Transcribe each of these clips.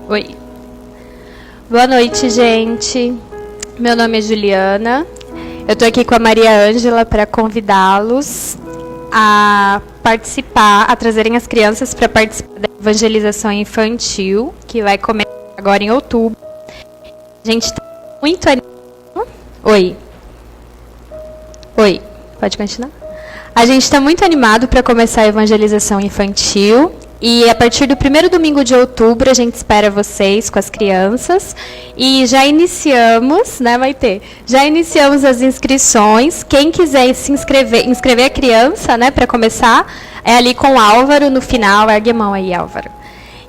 Oi. Boa noite, gente. Meu nome é Juliana. Eu estou aqui com a Maria Ângela para convidá-los a participar, a trazerem as crianças para participar da evangelização infantil, que vai começar agora em outubro. A gente está muito animado. Oi. Oi. Pode continuar? A gente está muito animado para começar a evangelização infantil. E a partir do primeiro domingo de outubro, a gente espera vocês com as crianças. E já iniciamos, né, Maitê? Já iniciamos as inscrições. Quem quiser se inscrever a criança, né, para começar, é ali com o Álvaro no final. Ergue a mão aí, Álvaro.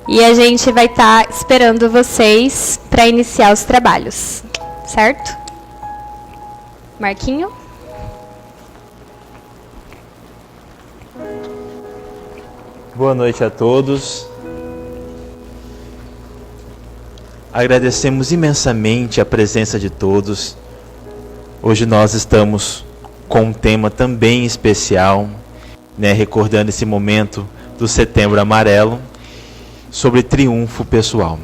E a gente vai estar esperando vocês para iniciar os trabalhos. Certo? Marquinho? Boa noite a todos. Agradecemos imensamente a presença de todos. Hoje nós estamos com um tema também especial, né, recordando esse momento do Setembro Amarelo, sobre triunfo pessoal.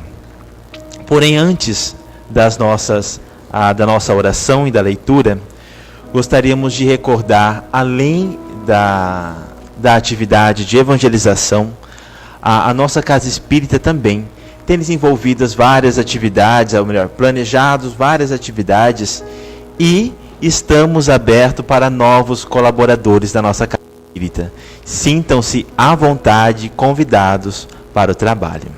Porém, antes da nossa oração e da leitura, gostaríamos de recordar, além da atividade de evangelização, a nossa Casa Espírita também tem desenvolvidas várias atividades, ou melhor, planejados várias atividades, e estamos abertos para novos colaboradores da nossa Casa Espírita. Sintam-se à vontade, convidados para o trabalho.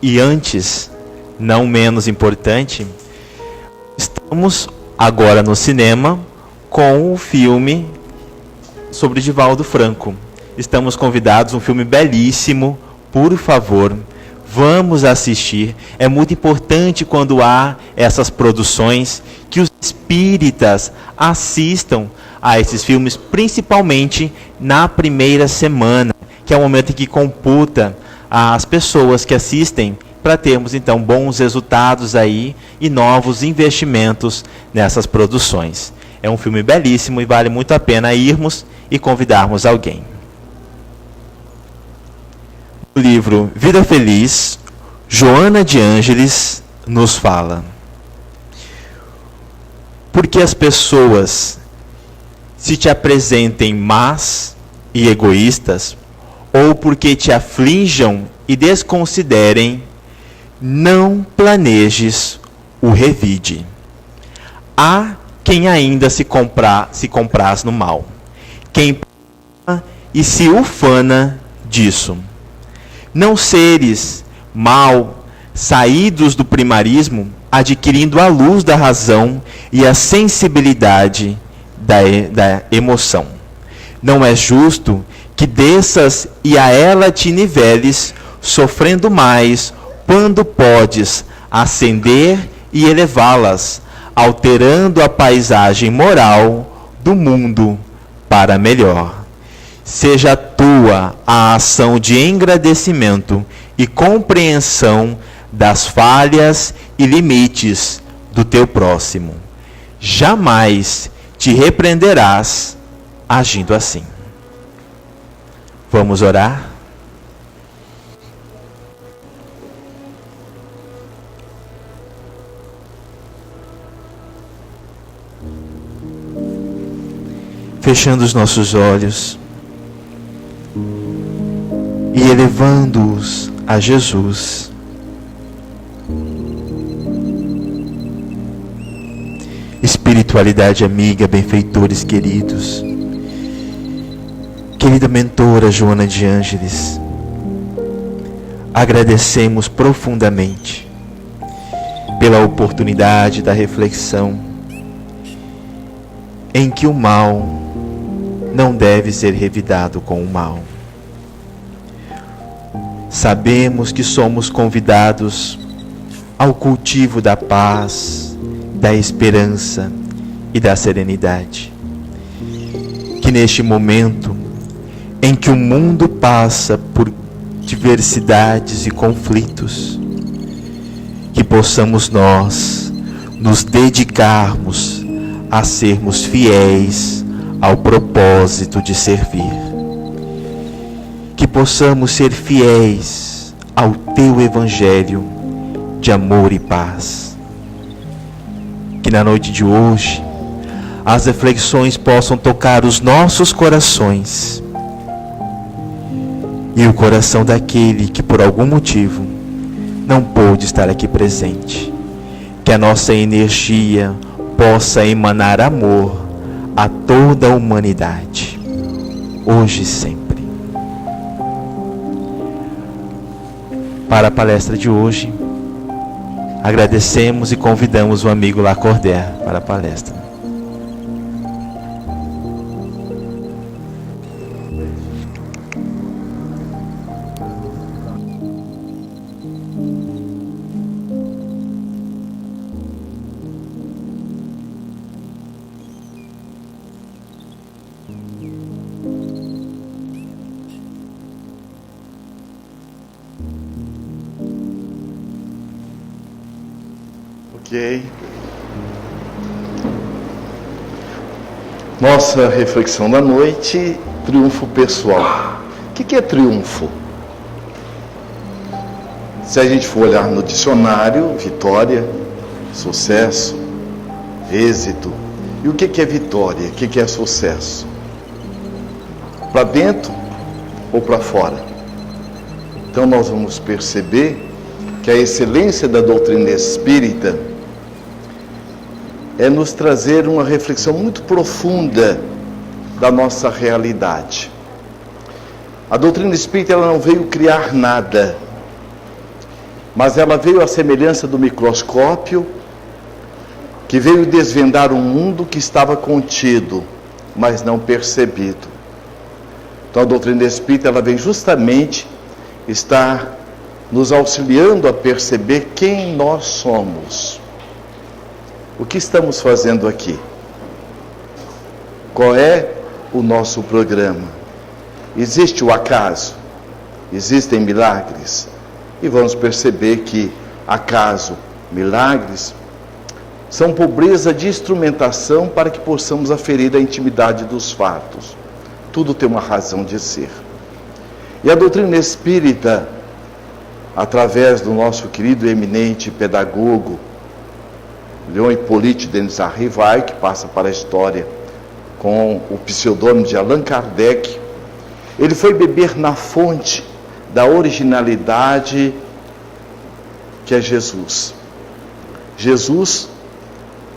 E antes, não menos importante, estamos agora no cinema com o filme sobre Divaldo Franco. Estamos convidados, um filme belíssimo, por favor, vamos assistir. É muito importante quando há essas produções que os espíritas assistam a esses filmes, principalmente na primeira semana, que é o momento em que computa as pessoas que assistem, para termos então bons resultados aí e novos investimentos nessas produções. É um filme belíssimo e vale muito a pena irmos e convidarmos alguém. No livro Vida Feliz, Joana de Ângeles nos fala: porque as pessoas se te apresentem más e egoístas, ou porque te aflinjam e desconsiderem, não planejes o revide. Há quem ainda se compraz no mal, quem e se ufana disso. Não seres mal saídos do primarismo, adquirindo a luz da razão e a sensibilidade da emoção. Não é justo que desças e a ela te niveles, sofrendo mais, quando podes ascender e elevá-las, alterando a paisagem moral do mundo para melhor. Seja tua a ação de engrandecimento e compreensão das falhas e limites do teu próximo. Jamais te repreenderás agindo assim. Vamos orar? Fechando os nossos olhos e elevando-os a Jesus. Espiritualidade amiga, benfeitores queridos, querida mentora Joana de Ângeles, agradecemos profundamente pela oportunidade da reflexão em que o mal não deve ser revidado com o mal. Sabemos que somos convidados ao cultivo da paz, da esperança e da serenidade. Que neste momento em que o mundo passa por diversidades e conflitos, que possamos nós nos dedicarmos a sermos fiéis ao propósito de servir. Que possamos ser fiéis ao teu evangelho de amor e paz. Que na noite de hoje as reflexões possam tocar os nossos corações e o coração daquele que por algum motivo não pôde estar aqui presente. Que a nossa energia possa emanar amor a toda a humanidade, hoje e sempre. Para a palestra de hoje, agradecemos e convidamos o amigo Lacordaire para a palestra. Ok. Nossa reflexão da noite, triunfo pessoal. O que é triunfo? Se a gente for olhar no dicionário, vitória, sucesso, êxito. E o que é vitória? O que é sucesso? Para dentro ou para fora? Então nós vamos perceber que a excelência da doutrina espírita é nos trazer uma reflexão muito profunda da nossa realidade. A doutrina espírita ela não veio criar nada, mas ela veio à semelhança do microscópio, que veio desvendar um mundo que estava contido, mas não percebido. Então a doutrina espírita ela vem justamente estar nos auxiliando a perceber quem nós somos. O que estamos fazendo aqui? Qual é o nosso programa? Existe o acaso? Existem milagres? E vamos perceber que acaso, milagres, são pobreza de instrumentação para que possamos aferir a intimidade dos fatos. Tudo tem uma razão de ser. E a doutrina espírita, através do nosso querido e eminente pedagogo, Leon Hippolyte Denis Arrivai, que passa para a história com o pseudônimo de Allan Kardec, ele foi beber na fonte da originalidade que é Jesus. Jesus,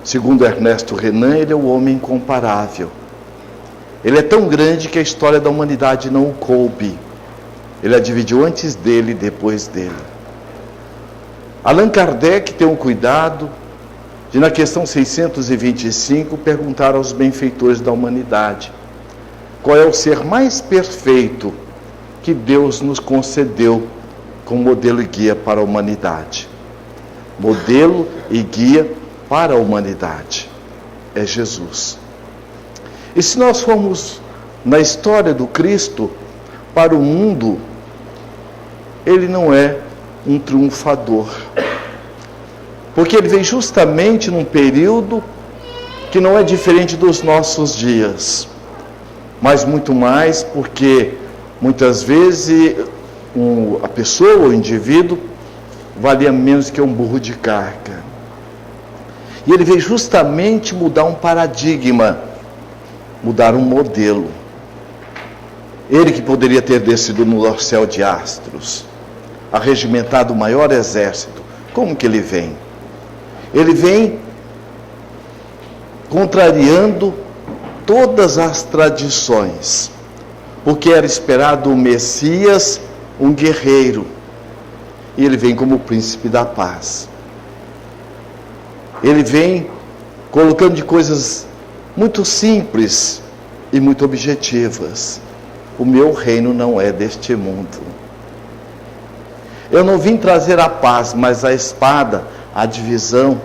segundo Ernesto Renan, ele é o homem incomparável. Ele é tão grande que a história da humanidade não o coube. Ele a dividiu antes dele e depois dele. Allan Kardec tem um cuidado de, na questão 625, perguntar aos benfeitores da humanidade qual é o ser mais perfeito que Deus nos concedeu como modelo e guia para a humanidade. Modelo e guia para a humanidade é Jesus. E se nós formos na história do Cristo para o mundo, ele não é um triunfador, porque ele vem justamente num período que não é diferente dos nossos dias, mas muito mais porque muitas vezes a pessoa, o indivíduo, valia menos que um burro de carga. E ele veio justamente mudar um paradigma, mudar um modelo. Ele que poderia ter descido no dorsal de astros, arregimentado o maior exército, como que ele vem? Ele vem contrariando todas as tradições, porque era esperado o Messias, um guerreiro, e ele vem como o príncipe da paz. Ele vem colocando de coisas muito simples e muito objetivas. O meu reino não é deste mundo. Eu não vim trazer a paz, mas a espada, a divisão,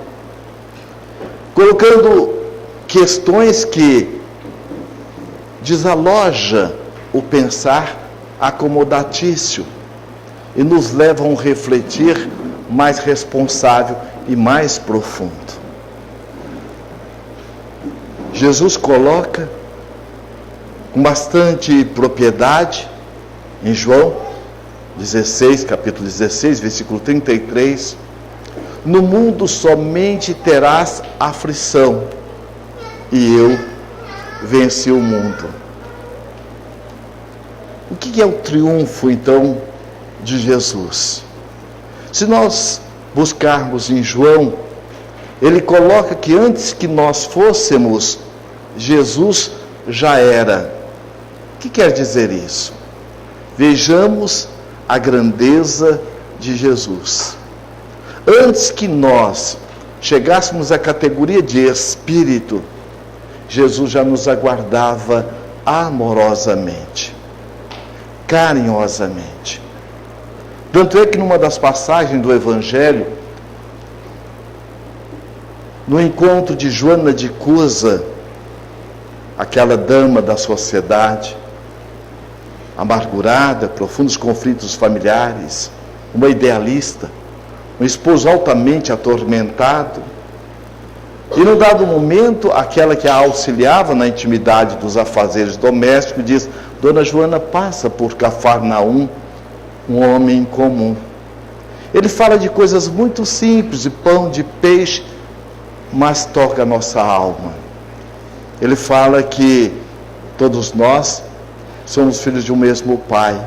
colocando questões que desaloja o pensar acomodatício e nos levam a um refletir mais responsável e mais profundo. Jesus coloca com bastante propriedade em João 16, capítulo 16, versículo 33, no mundo somente terás aflição, e eu venci o mundo. O que é o triunfo, então, de Jesus? Se nós buscarmos em João, ele coloca que antes que nós fôssemos, Jesus já era. O que quer dizer isso? Vejamos a grandeza de Jesus. Antes que nós chegássemos à categoria de espírito, Jesus já nos aguardava amorosamente, carinhosamente. Tanto é que numa das passagens do Evangelho, no encontro de Joana de Cusa, aquela dama da sociedade, amargurada, profundos conflitos familiares, uma idealista, um esposo altamente atormentado, e num dado momento, aquela que a auxiliava na intimidade dos afazeres domésticos diz: Dona Joana, passa por Cafarnaum um homem comum. Ele fala de coisas muito simples, de pão, de peixe, mas toca a nossa alma. Ele fala que todos nós somos filhos de um mesmo Pai.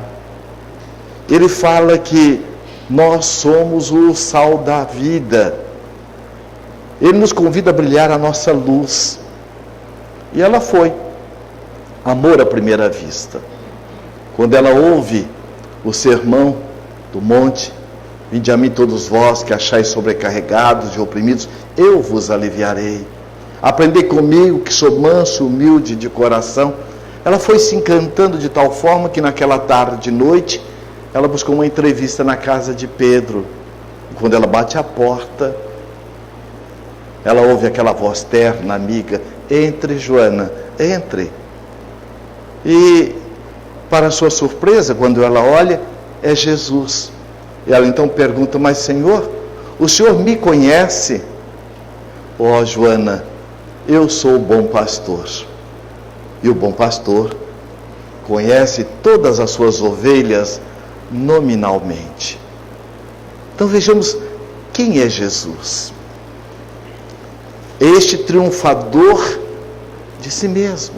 Ele fala que nós somos o sal da vida. Ele nos convida a brilhar a nossa luz. E ela foi. Amor à primeira vista. Quando ela ouve o sermão do monte: vinde a mim todos vós que achais sobrecarregados e oprimidos, eu vos aliviarei. Aprendei comigo que sou manso e humilde de coração. Ela foi se encantando de tal forma que naquela tarde de noite, ela buscou uma entrevista na casa de Pedro. E quando ela bate a porta, ela ouve aquela voz terna, amiga: entre, Joana, entre. E, para sua surpresa, quando ela olha, é Jesus. E ela então pergunta: mas Senhor, o Senhor me conhece? Ó Joana, eu sou o bom pastor. E o bom pastor conhece todas as suas ovelhas nominalmente. Então vejamos quem é Jesus. Este triunfador de si mesmo.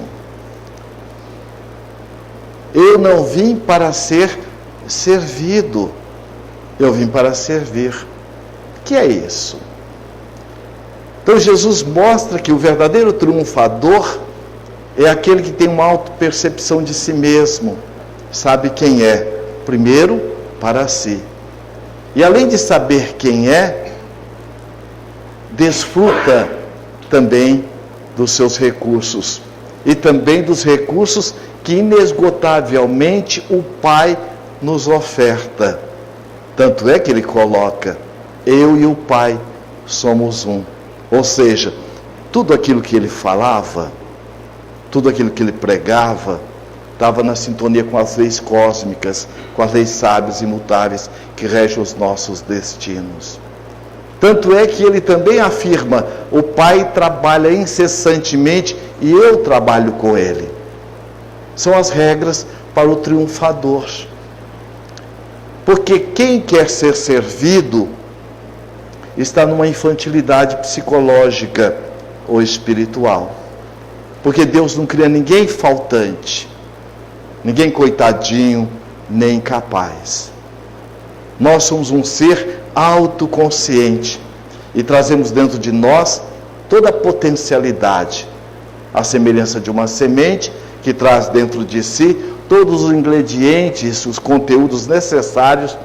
Eu não vim para ser servido, eu vim para servir. O que é isso? Então Jesus mostra que o verdadeiro triunfador é aquele que tem uma autopercepção de si mesmo, sabe quem é, primeiro para si. E além de saber quem é, desfruta também dos seus recursos. E também dos recursos que inesgotavelmente o Pai nos oferta. Tanto é que ele coloca: eu e o Pai somos um. Ou seja, tudo aquilo que ele falava, tudo aquilo que ele pregava, estava na sintonia com as leis cósmicas, com as leis sábias e imutáveis que regem os nossos destinos. Tanto é que ele também afirma: o Pai trabalha incessantemente e eu trabalho com ele. São as regras para o triunfador. Porque quem quer ser servido está numa infantilidade psicológica ou espiritual. Porque Deus não cria ninguém faltante, ninguém coitadinho, nem incapaz. Nós somos um ser autoconsciente e trazemos dentro de nós toda a potencialidade, a semelhança de uma semente que traz dentro de si todos os ingredientes, os conteúdos necessários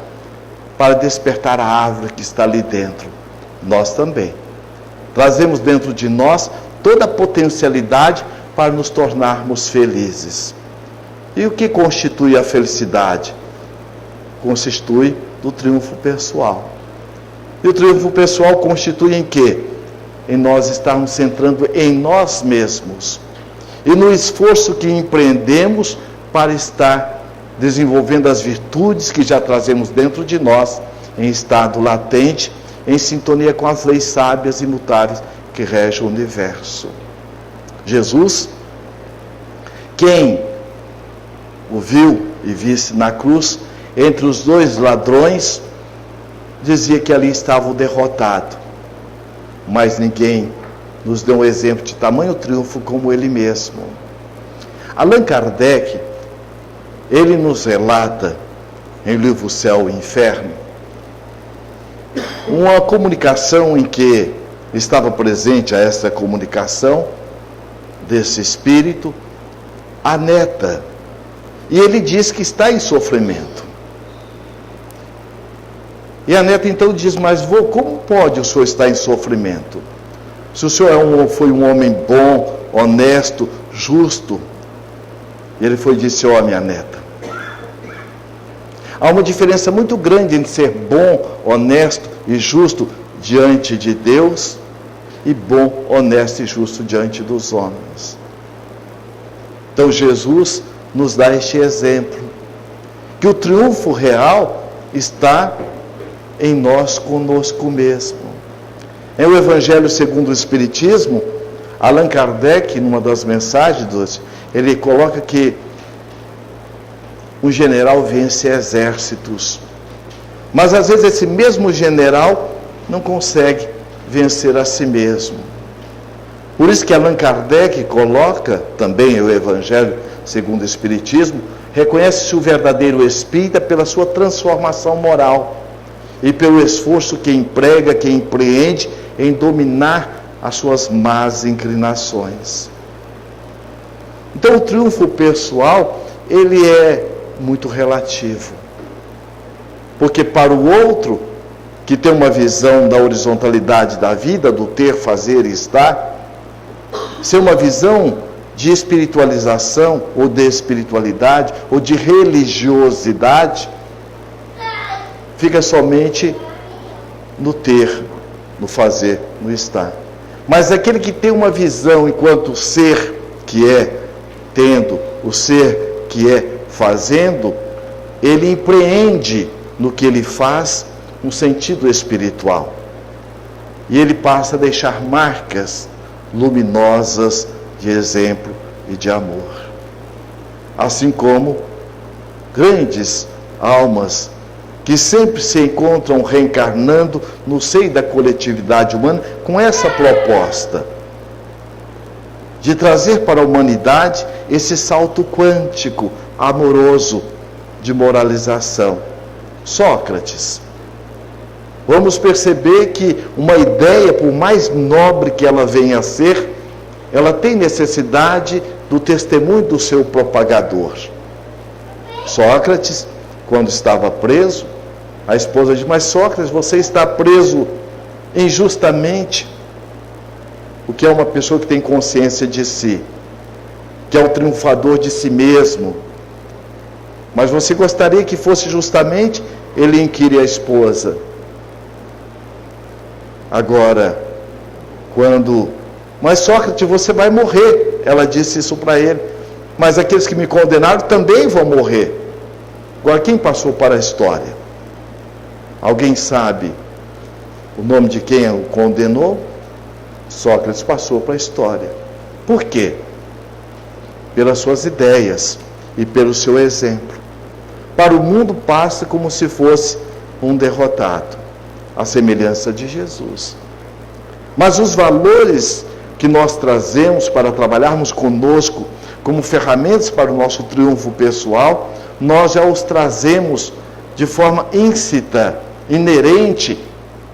para despertar a árvore que está ali dentro. Nós também trazemos dentro de nós toda a potencialidade para nos tornarmos felizes. E o que constitui a felicidade? Constitui do triunfo pessoal. E o triunfo pessoal constitui em quê? Em nós estarmos centrando em nós mesmos e no esforço que empreendemos para estar desenvolvendo as virtudes que já trazemos dentro de nós em estado latente, em sintonia com as leis sábias e imutáveis que regem o universo. Jesus, quem o viu e visse na cruz, entre os dois ladrões, dizia que ali estava o derrotado. Mas ninguém nos deu um exemplo de tamanho triunfo como ele mesmo. Allan Kardec, ele nos relata, em livro Céu e Inferno, uma comunicação em que estava presente a essa comunicação desse espírito, a neta. E ele diz que está em sofrimento. E a neta então diz, mas vô, como pode o senhor estar em sofrimento? Se o senhor foi um homem bom, honesto, justo. E ele foi e disse, ó, minha neta, há uma diferença muito grande entre ser bom, honesto e justo diante de Deus e bom, honesto e justo diante dos homens. Então Jesus nos dá este exemplo, que o triunfo real está em nós conosco mesmo. Em o Evangelho segundo o Espiritismo, Allan Kardec, numa das mensagens, ele coloca que um general vence exércitos, mas às vezes esse mesmo general não consegue vencer a si mesmo. Por isso que Allan Kardec coloca, também o Evangelho segundo o Espiritismo, reconhece-se o verdadeiro espírita pela sua transformação moral e pelo esforço que emprega, que empreende em dominar as suas más inclinações. Então o triunfo pessoal, ele é muito relativo. Porque para o outro, que tem uma visão da horizontalidade da vida, do ter, fazer e estar, ser uma visão de espiritualização, ou de espiritualidade, ou de religiosidade, fica somente no ter, no fazer, no estar. Mas aquele que tem uma visão enquanto ser que é tendo, o ser que é fazendo, ele empreende no que ele faz um sentido espiritual. E ele passa a deixar marcas luminosas de exemplo e de amor. Assim como grandes almas que sempre se encontram reencarnando no seio da coletividade humana com essa proposta de trazer para a humanidade esse salto quântico, amoroso, de moralização. Sócrates. Vamos perceber que uma ideia, por mais nobre que ela venha a ser, ela tem necessidade do testemunho do seu propagador. Sócrates, quando estava preso, a esposa disse, mas Sócrates, você está preso injustamente. O que é uma pessoa que tem consciência de si, que é o triunfador de si mesmo. Mas você gostaria que fosse justamente? Ele inquire a esposa. Agora, mas Sócrates, você vai morrer. Ela disse isso para ele. Mas aqueles que me condenaram também vão morrer. Agora, quem passou para a história? Alguém sabe o nome de quem o condenou? Sócrates passou para a história. Por quê? Pelas suas ideias e pelo seu exemplo. Para o mundo passa como se fosse um derrotado, à semelhança de Jesus. Mas os valores que nós trazemos para trabalharmos conosco como ferramentas para o nosso triunfo pessoal, nós já os trazemos de forma íncita, inerente,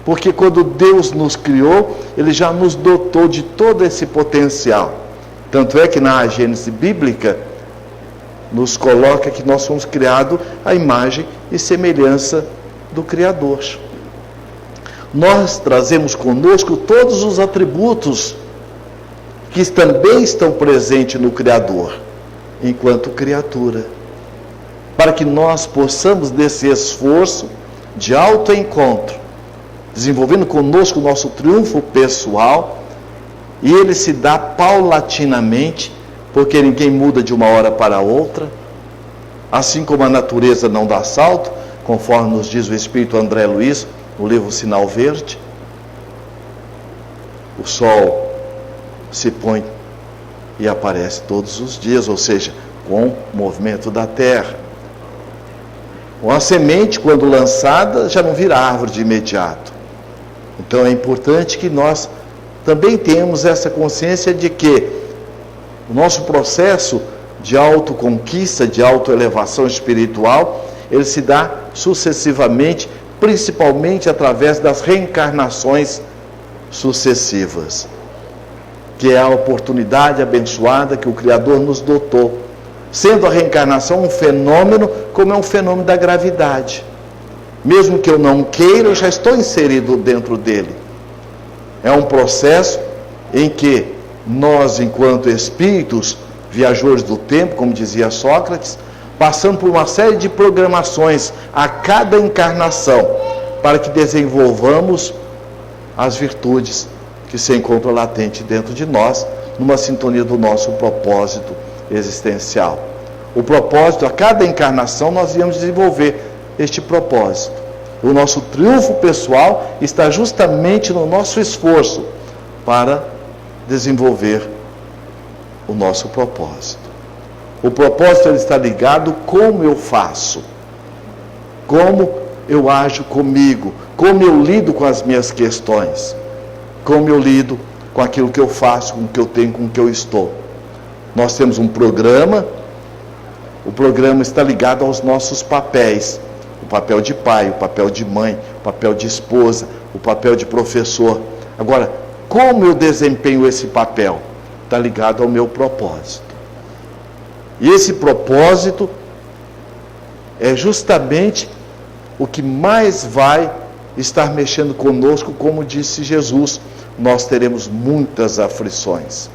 porque quando Deus nos criou, Ele já nos dotou de todo esse potencial. Tanto é que na Gênese bíblica, nos coloca que nós fomos criados à imagem e semelhança do Criador. Nós trazemos conosco todos os atributos que também estão presentes no Criador, enquanto criatura, para que nós possamos, desse esforço de autoencontro, desenvolvendo conosco o nosso triunfo pessoal, e ele se dá paulatinamente, porque ninguém muda de uma hora para outra, assim como a natureza não dá salto, conforme nos diz o Espírito André Luiz, no livro Sinal Verde. O sol se põe e aparece todos os dias, ou seja, com o movimento da Terra. Uma semente, quando lançada, já não vira árvore de imediato. Então é importante que nós também tenhamos essa consciência de que o nosso processo de autoconquista, de autoelevação espiritual, ele se dá sucessivamente, principalmente através das reencarnações sucessivas, que é a oportunidade abençoada que o Criador nos dotou, sendo a reencarnação um fenômeno como é um fenômeno da gravidade. Mesmo que eu não queira, eu já estou inserido dentro dele. É um processo em que nós, enquanto espíritos viajores do tempo, como dizia Sócrates, passando por uma série de programações a cada encarnação, para que desenvolvamos as virtudes que se encontram latentes dentro de nós, numa sintonia do nosso propósito existencial. O propósito, a cada encarnação nós íamos desenvolver este propósito. O nosso triunfo pessoal está justamente no nosso esforço para desenvolver o nosso propósito. O propósito ele está ligado como eu faço, como eu ajo comigo, como eu lido com as minhas questões, como eu lido com aquilo que eu faço, com o que eu tenho, com o que eu estou. Nós temos um programa, o programa está ligado aos nossos papéis, o papel de pai, o papel de mãe, o papel de esposa, o papel de professor. Agora, como eu desempenho esse papel? Está ligado ao meu propósito. E esse propósito é justamente o que mais vai estar mexendo conosco, como disse Jesus, nós teremos muitas aflições.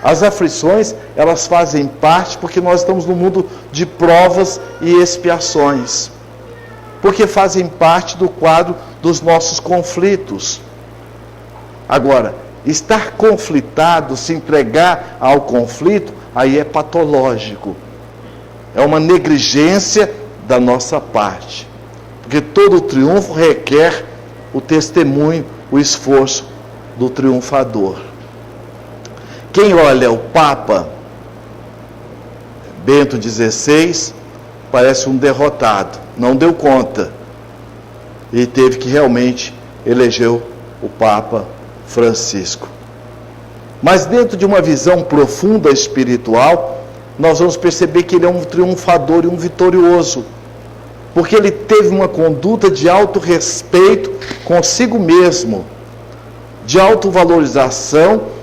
As aflições, elas fazem parte porque nós estamos no mundo de provas e expiações. Porque fazem parte do quadro dos nossos conflitos. Agora, estar conflitado, se entregar ao conflito, aí é patológico. É uma negligência da nossa parte. Porque todo triunfo requer o testemunho, o esforço do triunfador. Quem olha o Papa Bento XVI parece um derrotado, não deu conta e teve que realmente eleger o Papa Francisco. Mas dentro de uma visão profunda espiritual, nós vamos perceber que ele é um triunfador e um vitorioso, porque ele teve uma conduta de autorrespeito consigo mesmo, de autovalorização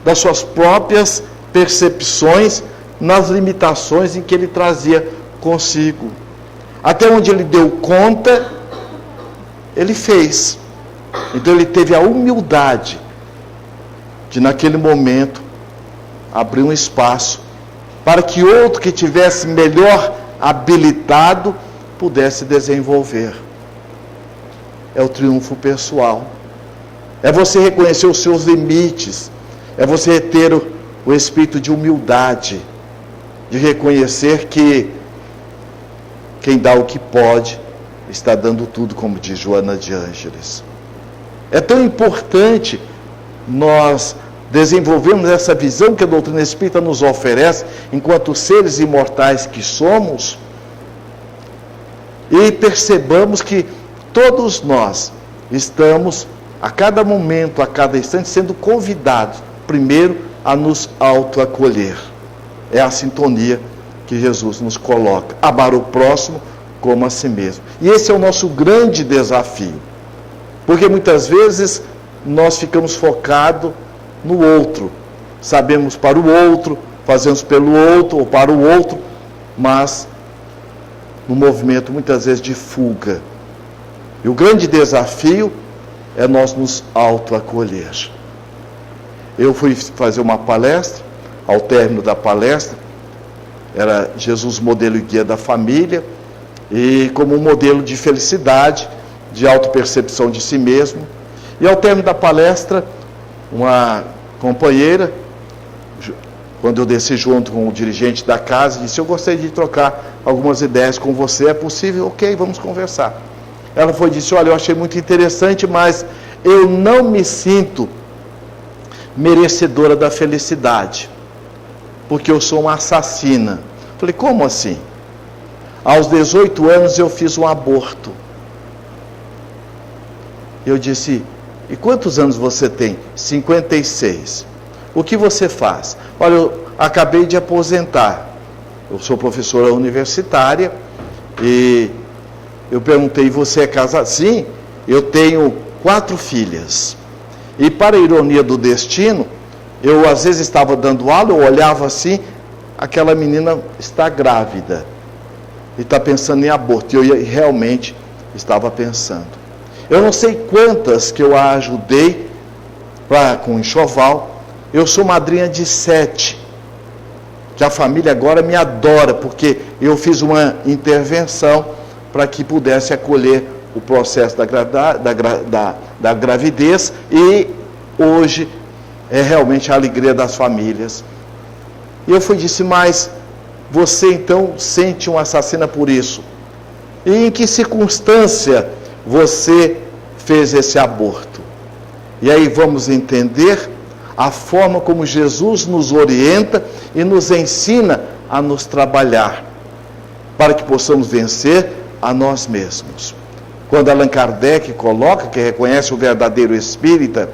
das suas próprias percepções nas limitações em que ele trazia consigo. Até onde ele deu conta, ele fez. Então ele teve a humildade de, naquele momento, abrir um espaço para que outro que tivesse melhor habilitado pudesse desenvolver. É o triunfo pessoal. É você reconhecer os seus limites. É você ter o espírito de humildade, de reconhecer que quem dá o que pode está dando tudo, como diz Joana de Ângeles. É tão importante nós desenvolvermos essa visão que a doutrina espírita nos oferece, enquanto seres imortais que somos, e percebamos que todos nós estamos, a cada momento, a cada instante, sendo convidados, primeiro, a nos autoacolher. É a sintonia que Jesus nos coloca. Amar o próximo como a si mesmo. E esse é o nosso grande desafio. Porque muitas vezes nós ficamos focados no outro. Sabemos para o outro, fazemos pelo outro ou para o outro, mas no movimento muitas vezes de fuga. E o grande desafio é nós nos autoacolher. Eu fui fazer uma palestra, ao término da palestra, era Jesus modelo e guia da família, e como um modelo de felicidade, de autopercepção de si mesmo. E ao término da palestra, uma companheira, quando eu desci junto com o dirigente da casa, disse: eu gostaria de trocar algumas ideias com você, é possível? Ok, vamos conversar. Ela foi e disse: olha, eu achei muito interessante, mas eu não me sinto merecedora da felicidade, porque eu sou uma assassina. Falei: como assim? aos 18 anos eu fiz um aborto. Eu disse, e quantos anos você tem? 56. O que você faz? Olha, eu acabei de aposentar. Eu sou professora universitária e eu perguntei, você é casado? Sim, eu tenho 4 filhas. E para a ironia do destino, eu às vezes estava dando aula, eu olhava assim, aquela menina está grávida e está pensando em aborto. E eu realmente estava pensando. Eu não sei quantas que eu a ajudei com enxoval. Eu sou madrinha de 7. Que a família agora me adora, porque eu fiz uma intervenção para que pudesse acolher o processo da gravidez, e hoje é realmente a alegria das famílias. E eu disse, mas você então sente uma assassina por isso? E em que circunstância você fez esse aborto? E aí vamos entender a forma como Jesus nos orienta e nos ensina a nos trabalhar, para que possamos vencer a nós mesmos. Quando Allan Kardec coloca que reconhece o verdadeiro espírita,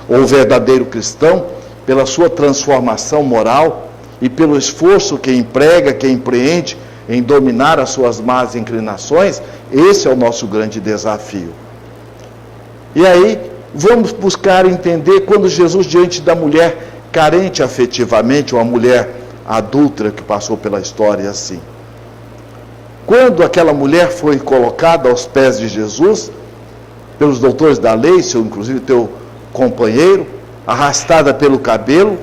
ou o verdadeiro cristão, pela sua transformação moral e pelo esforço que emprega, que empreende em dominar as suas más inclinações, esse é o nosso grande desafio. E aí, vamos buscar entender quando Jesus, diante da mulher carente afetivamente, uma mulher adúltera que passou pela história assim. Quando aquela mulher foi colocada aos pés de Jesus, pelos doutores da lei, inclusive teu companheiro, arrastada pelo cabelo,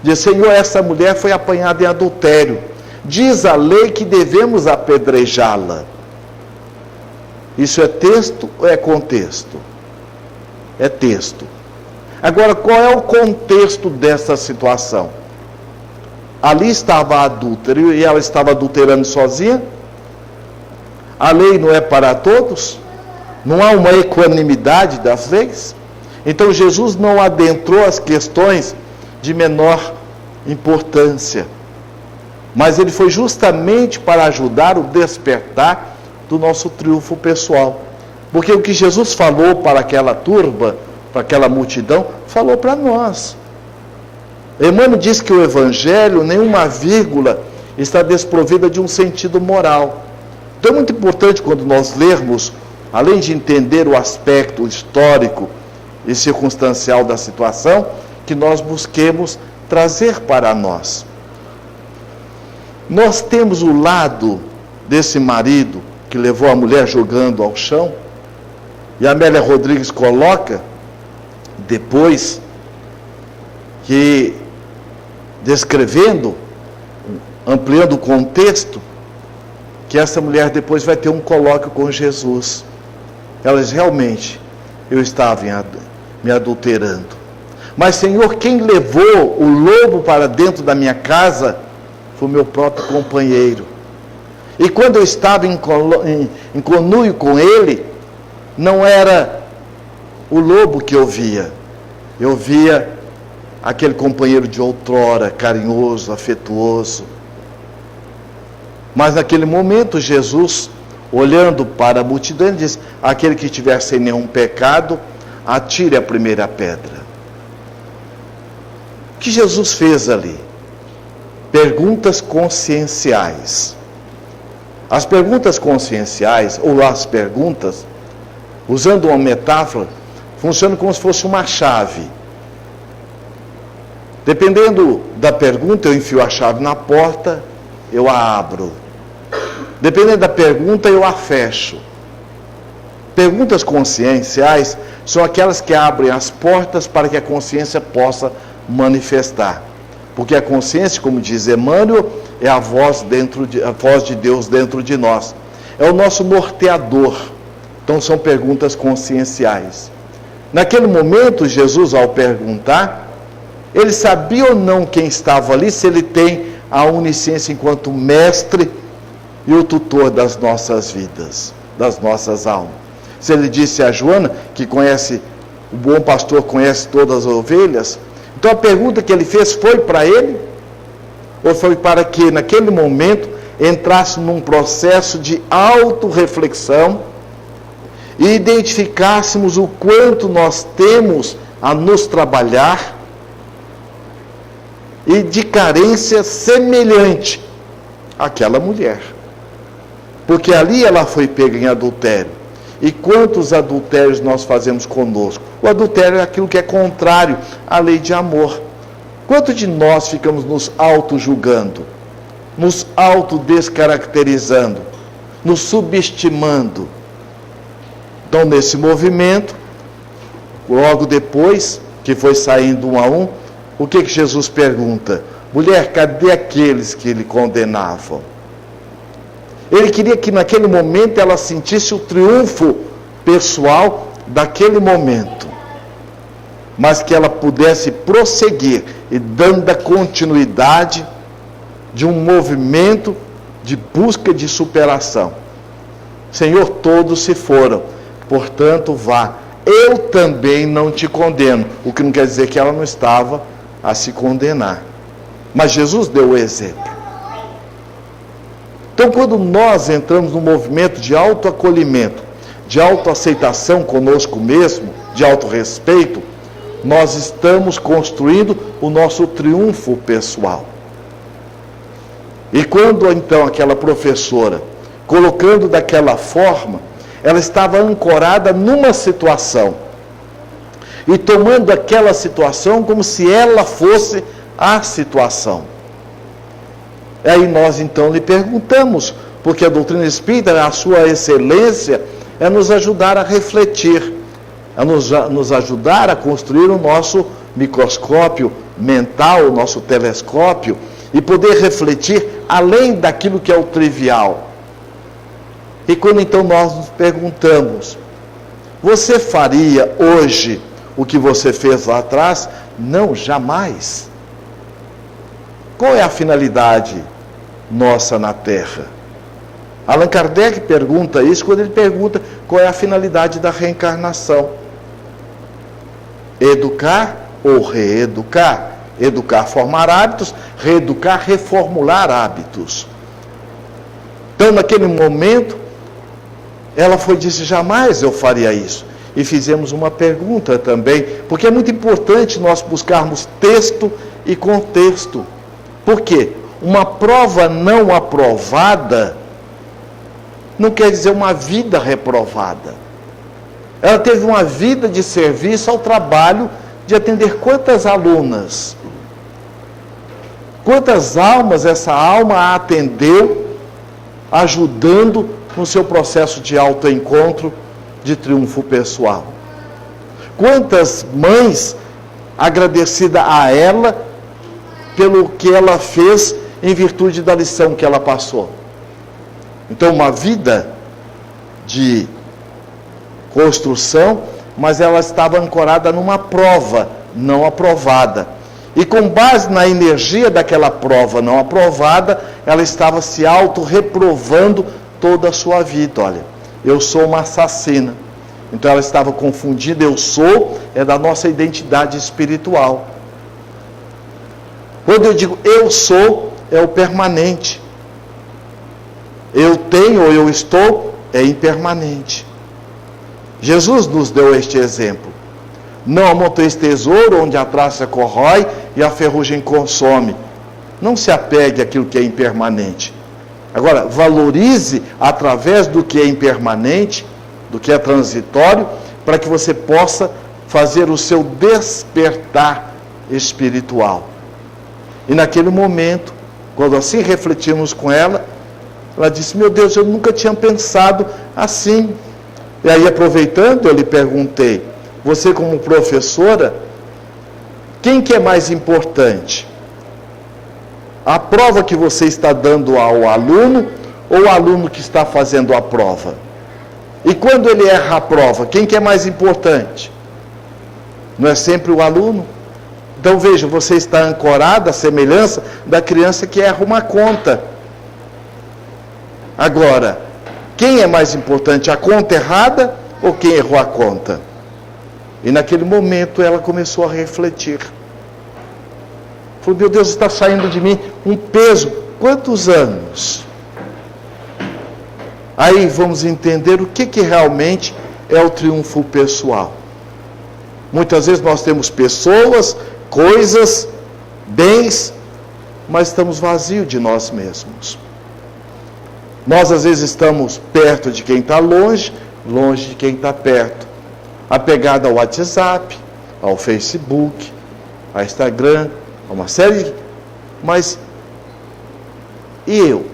diz, Senhor, essa mulher foi apanhada em adultério. Diz a lei que devemos apedrejá-la. Isso é texto ou é contexto? É texto. Agora, qual é o contexto dessa situação? Ali estava a adúltera e ela estava adulterando sozinha. A lei não é para todos? Não há uma equanimidade das leis? Então Jesus não adentrou as questões de menor importância, mas ele foi justamente para ajudar o despertar do nosso triunfo pessoal. Porque o que Jesus falou para aquela turba, para aquela multidão, falou para nós. Emmanuel diz que o Evangelho, nenhuma vírgula, está desprovida de um sentido moral. Então é muito importante quando nós lermos, além de entender o aspecto histórico e circunstancial da situação, que nós busquemos trazer para nós. Nós temos o lado desse marido que levou a mulher jogando ao chão, e a Amélia Rodrigues coloca, depois, que descrevendo, ampliando o contexto, que essa mulher depois vai ter um colóquio com Jesus. Ela diz, realmente, eu estava me adulterando. Mas, Senhor, quem levou o lobo para dentro da minha casa foi o meu próprio companheiro. E quando eu estava em conluio com ele, não era o lobo que eu via aquele companheiro de outrora, carinhoso, afetuoso. Mas naquele momento, Jesus, olhando para a multidão, ele diz, aquele que estiver sem nenhum pecado, atire a primeira pedra. O que Jesus fez ali? Perguntas conscienciais. As perguntas conscienciais, ou as perguntas, usando uma metáfora, funcionam como se fosse uma chave. Dependendo da pergunta, eu enfio a chave na porta, eu a abro. Dependendo da pergunta, eu a fecho. Perguntas conscienciais são aquelas que abrem as portas para que a consciência possa manifestar. Porque a consciência, como diz Emmanuel, é a voz de Deus dentro de nós. É o nosso norteador. Então são perguntas conscienciais. Naquele momento, Jesus, ao perguntar, ele sabia ou não quem estava ali, se ele tem a onisciência enquanto mestre e o tutor das nossas vidas, das nossas almas. Se ele disse a Joana, que conhece, o bom pastor conhece todas as ovelhas, então a pergunta que ele fez foi para ele? Ou foi para que naquele momento entrássemos num processo de autorreflexão e identificássemos o quanto nós temos a nos trabalhar e de carência semelhante àquela mulher. Porque ali ela foi pega em adultério. E quantos adultérios nós fazemos conosco? O adultério é aquilo que é contrário à lei de amor. Quanto de nós ficamos nos auto-julgando, nos auto-descaracterizando, nos subestimando? Então, nesse movimento, logo depois que foi saindo um a um, o que Jesus pergunta? Mulher, cadê aqueles que lhe condenavam? Ele queria que naquele momento ela sentisse o triunfo pessoal daquele momento, mas que ela pudesse prosseguir e dando a continuidade de um movimento de busca de superação. Senhor, todos se foram, portanto vá. Eu também não te condeno. O que não quer dizer que ela não estava a se condenar. Mas Jesus deu o exemplo. Então, quando nós entramos num movimento de autoacolhimento, de autoaceitação conosco mesmo, de autorrespeito, nós estamos construindo o nosso triunfo pessoal. E quando então aquela professora, colocando daquela forma, ela estava ancorada numa situação e tomando aquela situação como se ela fosse a situação. Aí nós então lhe perguntamos, porque a doutrina espírita, a sua excelência, é nos ajudar a refletir, é nos ajudar a construir o nosso microscópio mental, o nosso telescópio, e poder refletir além daquilo que é o trivial. E quando então nós nos perguntamos, você faria hoje o que você fez lá atrás? Não, jamais. Qual é a finalidade nossa na Terra? Allan Kardec pergunta isso quando ele pergunta qual é a finalidade da reencarnação. Educar ou reeducar? Educar, formar hábitos, reeducar, reformular hábitos. Então, naquele momento, ela disse, jamais eu faria isso. E fizemos uma pergunta também, porque é muito importante nós buscarmos texto e contexto. Por quê? Uma prova não aprovada não quer dizer uma vida reprovada. Ela teve uma vida de serviço ao trabalho de atender quantas alunas? Quantas almas essa alma a atendeu, ajudando no seu processo de autoencontro, de triunfo pessoal? Quantas mães agradecidas a ela pelo que ela fez em virtude da lição que ela passou? Então, uma vida de construção, mas ela estava ancorada numa prova não aprovada. E com base na energia daquela prova não aprovada, ela estava se auto-reprovando toda a sua vida. Olha, eu sou uma assassina. Então ela estava confundida, eu sou, é da nossa identidade espiritual. Quando eu digo eu sou, é o permanente. Eu tenho ou eu estou, é impermanente. Jesus nos deu este exemplo. Não amontoeis tesouro onde a traça corrói e a ferrugem consome. Não se apegue àquilo que é impermanente. Agora, valorize através do que é impermanente, do que é transitório, para que você possa fazer o seu despertar espiritual. E naquele momento, quando assim refletimos com ela, ela disse, meu Deus, eu nunca tinha pensado assim. E aí, aproveitando, eu lhe perguntei, você como professora, quem que é mais importante? A prova que você está dando ao aluno ou o aluno que está fazendo a prova? E quando ele erra a prova, quem que é mais importante? Não é sempre o aluno? Então veja, você está ancorado à semelhança da criança que erra uma conta. Agora, quem é mais importante, a conta errada ou quem errou a conta? E naquele momento ela começou a refletir. Falou, meu Deus, está saindo de mim um peso. Quantos anos? Aí vamos entender o que realmente é o triunfo pessoal. Muitas vezes nós temos pessoas, coisas, bens, mas estamos vazios de nós mesmos. Nós às vezes estamos perto de quem está longe, longe de quem está perto. Apegado ao WhatsApp, ao Facebook, ao Instagram, a uma série de... Mas e eu,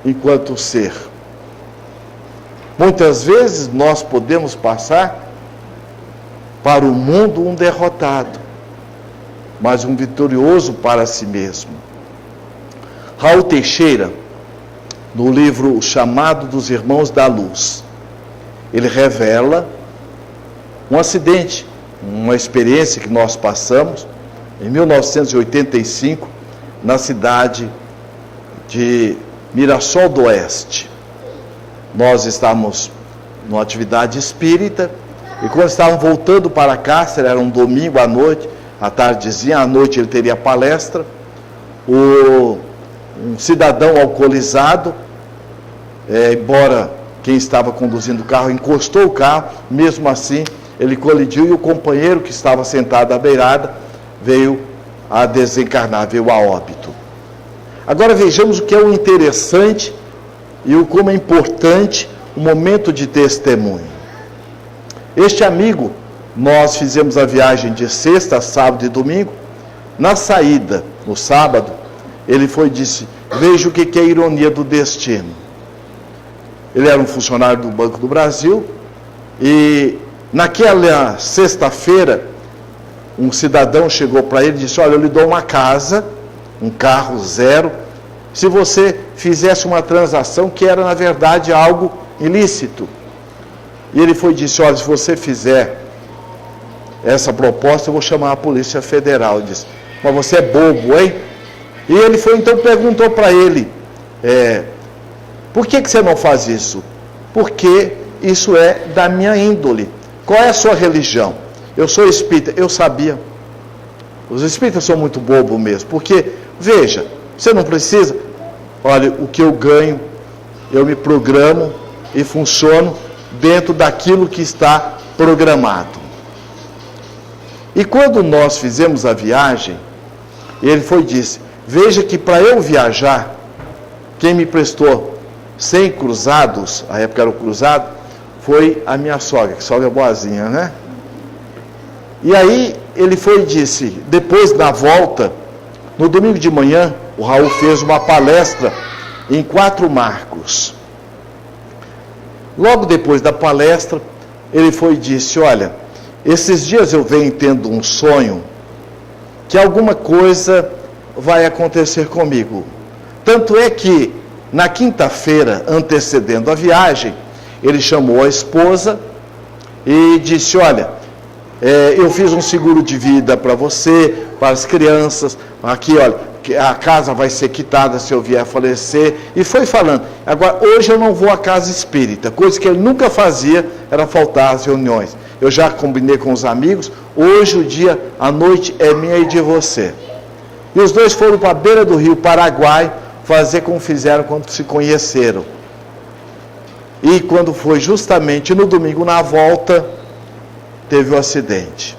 enquanto ser? Muitas vezes nós podemos passar para o mundo um derrotado, mas um vitorioso para si mesmo. Raul Teixeira, no livro O Chamado dos Irmãos da Luz, ele revela um acidente, uma experiência que nós passamos em 1985, na cidade de Mirassol do Oeste. Nós estávamos numa atividade espírita, e quando estávamos voltando para Cáceres, era um domingo à noite, à tardezinha, à noite ele teria palestra, um cidadão alcoolizado, embora quem estava conduzindo o carro encostou o carro, mesmo assim ele colidiu e o companheiro que estava sentado à beirada veio a desencarnar, veio a óbito. Agora vejamos o que é o interessante e o como é importante o momento de testemunho. Este amigo, nós fizemos a viagem de sexta, sábado e domingo. Na saída, no sábado, ele foi e disse: veja o que é a ironia do destino. Ele era um funcionário do Banco do Brasil e naquela sexta-feira um cidadão chegou para ele e disse: olha, eu lhe dou uma casa, um carro zero, se você fizesse uma transação que era na verdade algo ilícito. E ele foi e disse: olha, se você fizer essa proposta, eu vou chamar a Polícia Federal. Ele disse: mas você é bobo, hein? E ele foi, então perguntou para ele: por que você não faz isso? Porque isso é da minha índole. Qual é a sua religião? Eu sou espírita. Eu sabia. Os espíritas são muito bobos mesmo. Porque, veja, você não precisa. Olha, o que eu ganho, eu me programo e funciono dentro daquilo que está programado. E quando nós fizemos a viagem, ele foi e disse: veja que para eu viajar, quem me prestou 100 cruzados, a época era o cruzado, foi a minha sogra, que sogra é boazinha, né? E aí ele foi e disse, depois da volta, no domingo de manhã, o Raul fez uma palestra em 4 Marcos. Logo depois da palestra, ele foi e disse: olha, esses dias eu venho tendo um sonho que alguma coisa vai acontecer comigo. Tanto é que, na quinta-feira, antecedendo a viagem, ele chamou a esposa e disse: olha, eu fiz um seguro de vida para você, para as crianças, aqui, olha, a casa vai ser quitada se eu vier a falecer, e foi falando. Agora, hoje eu não vou à casa espírita, coisa que ele nunca fazia, era faltar às reuniões. Eu já combinei com os amigos, hoje o dia, a noite é minha e de você. E os dois foram para a beira do rio Paraguai, fazer como fizeram quando se conheceram. E quando foi justamente no domingo, na volta, teve o acidente.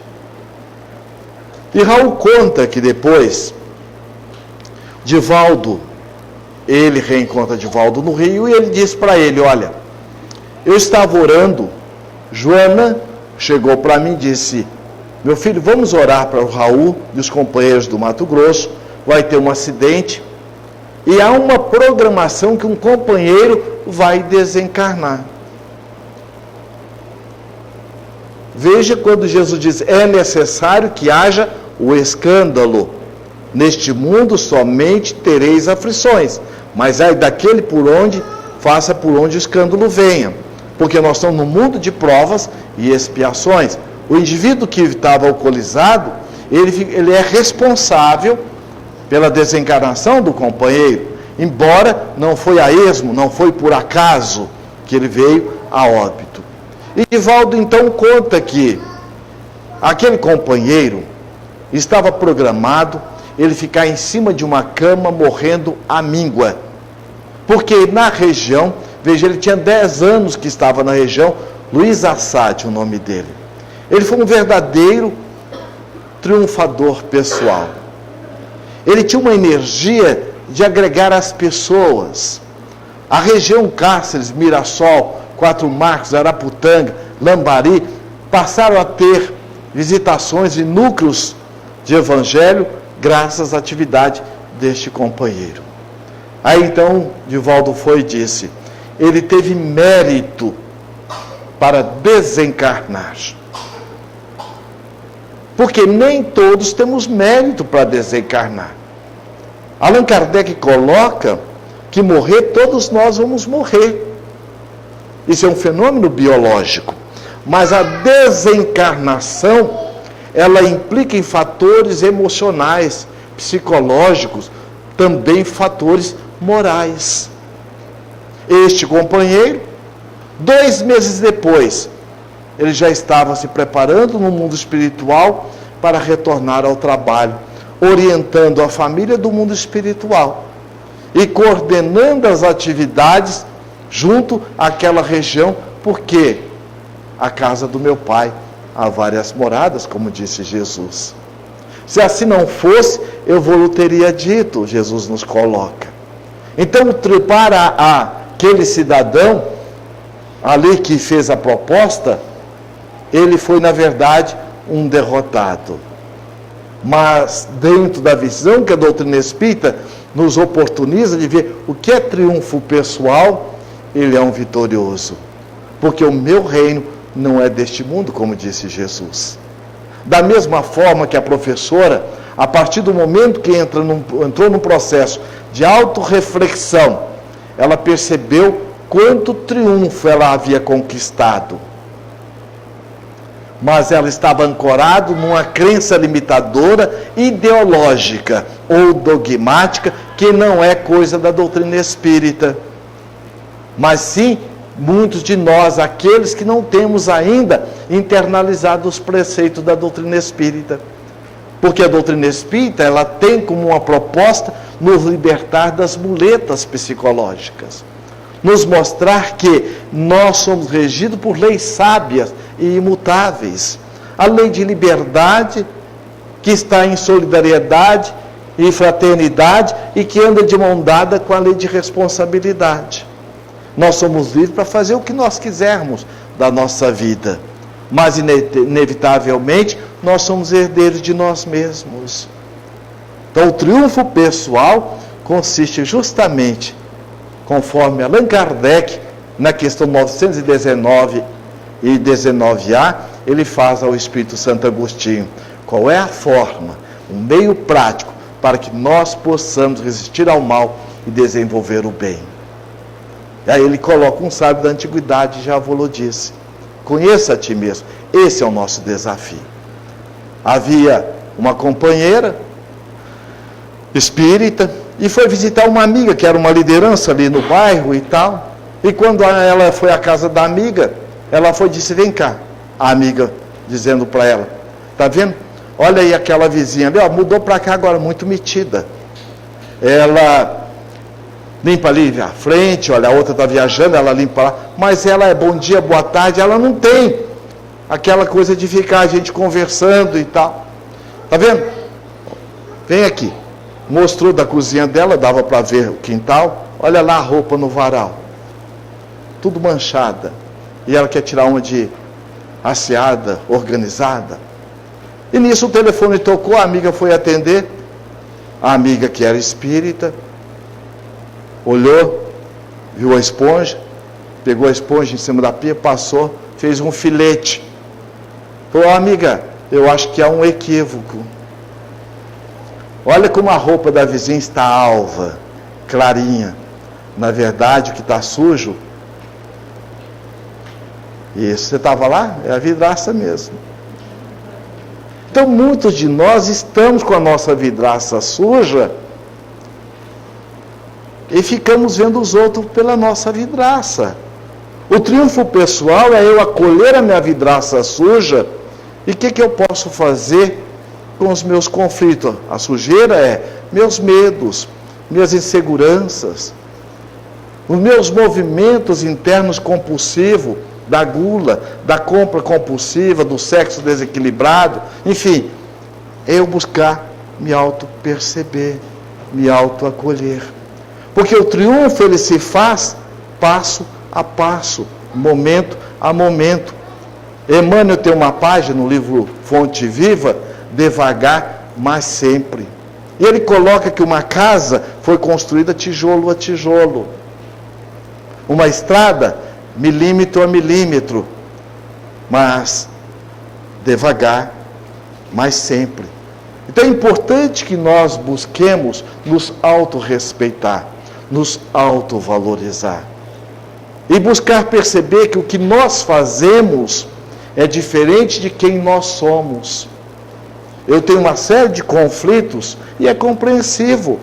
E Raul conta que depois, Divaldo, ele reencontra Divaldo no Rio, e ele diz para ele: olha, eu estava orando, Joana chegou para mim e disse: meu filho, vamos orar para o Raul e os companheiros do Mato Grosso, vai ter um acidente, e há uma programação que um companheiro vai desencarnar. Veja quando Jesus diz: é necessário que haja o escândalo. Neste mundo somente tereis aflições, mas ai daquele faça por onde o escândalo venha. Porque nós estamos no mundo de provas e expiações. O indivíduo que estava alcoolizado, ele é responsável pela desencarnação do companheiro, embora não foi a esmo, não foi por acaso que ele veio a óbito. E Divaldo então conta que aquele companheiro estava programado ele ficar em cima de uma cama morrendo à míngua, porque na região Veja, ele tinha 10 anos que estava na região, Luiz Assad, o nome dele. Ele foi um verdadeiro triunfador pessoal. Ele tinha uma energia de agregar as pessoas. A região Cáceres, Mirassol, Quatro Marcos, Araputanga, Lambari, passaram a ter visitações e núcleos de evangelho graças à atividade deste companheiro. Aí então, Divaldo foi e disse, ele teve mérito para desencarnar. Porque nem todos temos mérito para desencarnar. Allan Kardec coloca que morrer, todos nós vamos morrer. Isso é um fenômeno biológico. Mas a desencarnação, ela implica em fatores emocionais, psicológicos, também fatores morais. Este companheiro, 2 meses depois, ele já estava se preparando no mundo espiritual para retornar ao trabalho, orientando a família do mundo espiritual e coordenando as atividades junto àquela região, porque a casa do meu pai há várias moradas, como disse Jesus. Se assim não fosse, eu vou teria dito, Jesus nos coloca. Então, para aquele cidadão ali que fez a proposta, ele foi, na verdade, um derrotado. Mas, dentro da visão que a doutrina espírita nos oportuniza de ver o que é triunfo pessoal, ele é um vitorioso. Porque o meu reino não é deste mundo, como disse Jesus. Da mesma forma que a professora, a partir do momento que entrou num processo de autorreflexão, ela percebeu quanto triunfo ela havia conquistado. Mas ela estava ancorada numa crença limitadora, ideológica ou dogmática, que não é coisa da doutrina espírita. Mas sim, muitos de nós, aqueles que não temos ainda internalizado os preceitos da doutrina espírita. Porque a doutrina espírita, ela tem como uma proposta nos libertar das muletas psicológicas. Nos mostrar que nós somos regidos por leis sábias e imutáveis. A lei de liberdade, que está em solidariedade e fraternidade e que anda de mão dada com a lei de responsabilidade. Nós somos livres para fazer o que nós quisermos da nossa vida, mas inevitavelmente nós somos herdeiros de nós mesmos. Então o triunfo pessoal consiste justamente, conforme Allan Kardec, na questão 919 e 19A, ele faz ao Espírito Santo Agostinho, qual é a forma, um meio prático, para que nós possamos resistir ao mal e desenvolver o bem. E aí ele coloca um sábio da antiguidade, já vou disse, conheça a ti mesmo, esse é o nosso desafio. Havia uma companheira espírita, e foi visitar uma amiga, que era uma liderança ali no bairro e tal, e quando ela foi à casa da amiga, ela foi e disse, vem cá, a amiga dizendo para ela, tá vendo? Olha aí aquela vizinha ali, ó, mudou para cá agora, muito metida. Ela limpa ali à frente, olha, a outra está viajando, ela limpa lá, mas ela é bom dia, boa tarde, ela não tem aquela coisa de ficar a gente conversando e tal. Tá vendo? Vem aqui. Mostrou da cozinha dela, dava para ver o quintal, olha lá a roupa no varal, tudo manchada, e ela quer tirar uma de asseada, organizada. E nisso o telefone tocou, a amiga foi atender, a amiga que era espírita, olhou, viu a esponja, pegou a esponja em cima da pia, passou, fez um filete. Falou, amiga, eu acho que há um equívoco. Olha como a roupa da vizinha está alva, clarinha. Na verdade, o que está sujo, isso, você estava lá? É a vidraça mesmo. Então, muitos de nós estamos com a nossa vidraça suja e ficamos vendo os outros pela nossa vidraça. O triunfo pessoal é eu acolher a minha vidraça suja e o que eu posso fazer com os meus conflitos. A sujeira é meus medos, minhas inseguranças. os meus movimentos internos compulsivos, da gula, da compra compulsiva, do sexo desequilibrado, enfim, é eu buscar me auto-perceber, me auto-acolher. Porque o triunfo, ele se faz passo a passo, momento a momento. Emmanuel tem uma página no livro Fonte Viva, devagar, mas sempre. E ele coloca que uma casa foi construída tijolo a tijolo. Uma estrada, milímetro a milímetro. Mas devagar, mas sempre. Então é importante que nós busquemos nos autorrespeitar, nos autovalorizar. E buscar perceber que o que nós fazemos é diferente de quem nós somos. Eu tenho uma série de conflitos e é compreensivo,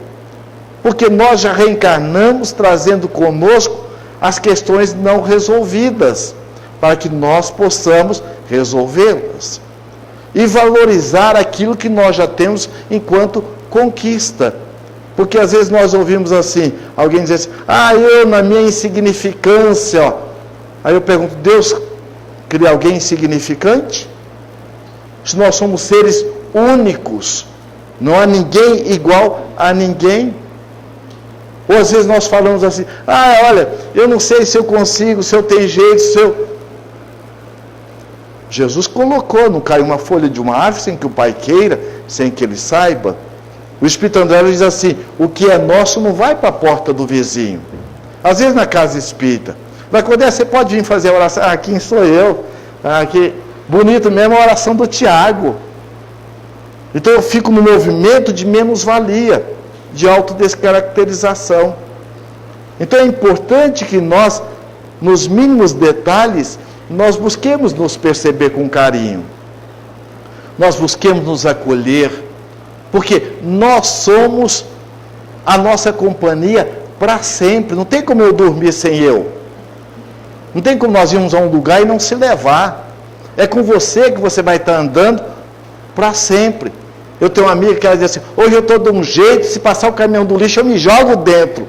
porque nós já reencarnamos trazendo conosco as questões não resolvidas, para que nós possamos resolvê-las. E valorizar aquilo que nós já temos enquanto conquista. Porque às vezes nós ouvimos assim, alguém dizer assim, eu na minha insignificância, ó. Aí eu pergunto, Deus cria alguém insignificante? Se nós somos seres únicos, não há ninguém igual a ninguém. Ou às vezes nós falamos assim, olha, eu não sei se eu consigo, se eu tenho jeito, se eu... Jesus colocou, não cai uma folha de uma árvore sem que o Pai queira, sem que ele saiba. O Espírito André diz assim, o que é nosso não vai para a porta do vizinho. Às vezes na casa espírita, vai quando você pode vir fazer a oração, quem sou eu? Que bonito mesmo a oração do Tiago. Então eu fico no movimento de menos-valia, de autodescaracterização. Então é importante que nós, nos mínimos detalhes, nós busquemos nos perceber com carinho. Nós busquemos nos acolher, porque nós somos a nossa companhia para sempre. Não tem como eu dormir sem eu. Não tem como nós irmos a um lugar e não se levar. É com você que você vai estar andando para sempre. Eu tenho uma amiga que ela diz assim, hoje eu estou de um jeito, se passar o caminhão do lixo eu me jogo dentro.